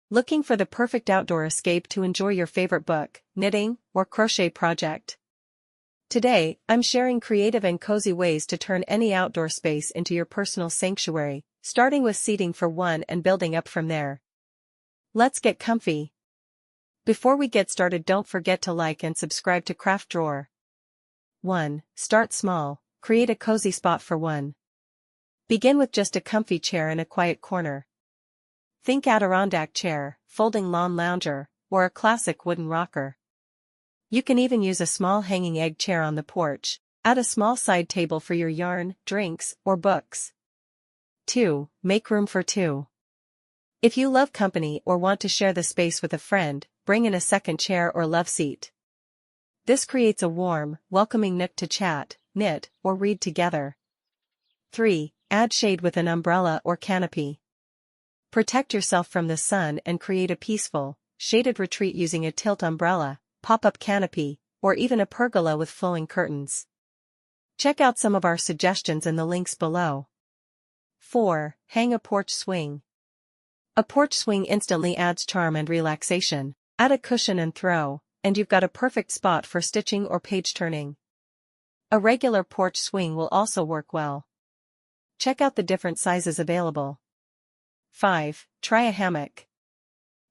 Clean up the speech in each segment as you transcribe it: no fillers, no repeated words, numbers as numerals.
Looking for the perfect outdoor escape to enjoy your favorite book, knitting, or crochet project? Today, I'm sharing creative and cozy ways to turn any outdoor space into your personal sanctuary, starting with seating for one and building up from there. Let's get comfy. Before we get started, don't forget to like and subscribe to Craft Drawer. 1. Start small, create a cozy spot for one. Begin with just a comfy chair in a quiet corner. Think Adirondack chair, folding lawn lounger, or a classic wooden rocker. You can even use a small hanging egg chair on the porch. Add a small side table for your yarn, drinks, or books. 2. Make room for two. If you love company or want to share the space with a friend, bring in a second chair or love seat. This creates a warm, welcoming nook to chat, knit, or read together. 3. Add shade with an umbrella or canopy. Protect yourself from the sun and create a peaceful, shaded retreat using a tilt umbrella, pop-up canopy, or even a pergola with flowing curtains. Check out some of our suggestions in the links below. 4. Hang a porch swing. A porch swing instantly adds charm and relaxation. Add a cushion and throw, and you've got a perfect spot for stitching or page turning. A regular porch swing will also work well. Check out the different sizes available. 5. Try a hammock.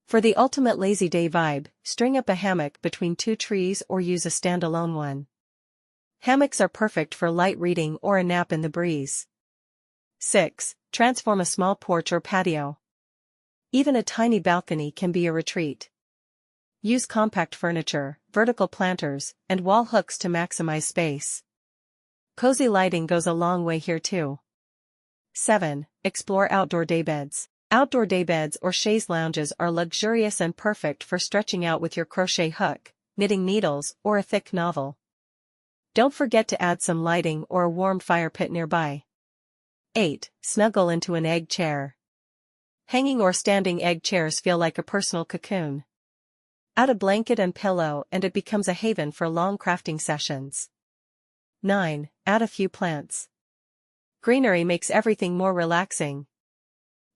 For the ultimate lazy day vibe, string up a hammock between two trees or use a standalone one. Hammocks are perfect for light reading or a nap in the breeze. 6. Transform a small porch or patio. Even a tiny balcony can be a retreat. Use compact furniture, vertical planters, and wall hooks to maximize space. Cozy lighting goes a long way here too. 7. Explore outdoor daybeds. Outdoor daybeds or chaise lounges are luxurious and perfect for stretching out with your crochet hook, knitting needles, or a thick novel. Don't forget to add some lighting or a warm fire pit nearby. 8. Snuggle into an egg chair. Hanging or standing egg chairs feel like a personal cocoon. Add a blanket and pillow and it becomes a haven for long crafting sessions. 9. Add a few plants. Greenery makes everything more relaxing.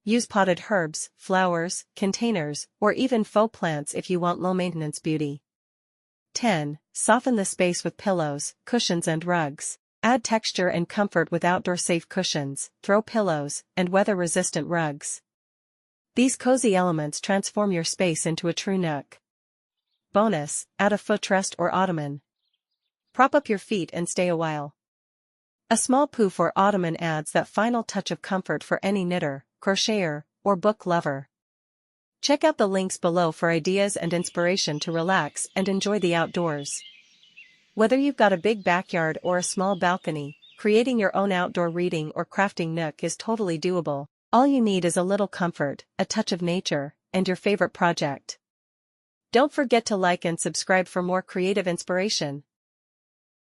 Use potted herbs, flowers, containers, or even faux plants if you want low-maintenance beauty. 10. Soften the space with pillows, cushions and rugs. Add texture and comfort with outdoor-safe cushions, throw pillows, and weather-resistant rugs. These cozy elements transform your space into a true nook. Bonus, add a footrest or ottoman. Prop up your feet and stay a while. A small poof or ottoman adds that final touch of comfort for any knitter, crocheter, or book lover. Check out the links below for ideas and inspiration to relax and enjoy the outdoors. Whether you've got a big backyard or a small balcony, creating your own outdoor reading or crafting nook is totally doable. All you need is a little comfort, a touch of nature, and your favorite project. Don't forget to like and subscribe for more creative inspiration.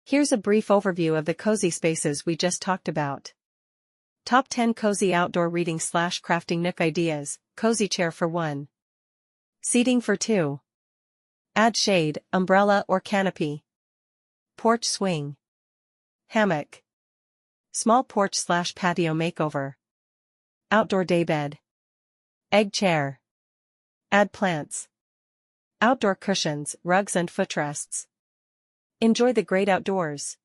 Here's a brief overview of the cozy spaces we just talked about. Top 10 Cozy Outdoor Reading/Crafting Nook Ideas. Cozy Chair for one. Seating for two. Add shade, umbrella or canopy. Porch swing. Hammock. Small porch/patio makeover. Outdoor daybed. Egg chair. Add plants. Outdoor cushions, rugs and footrests. Enjoy the great outdoors.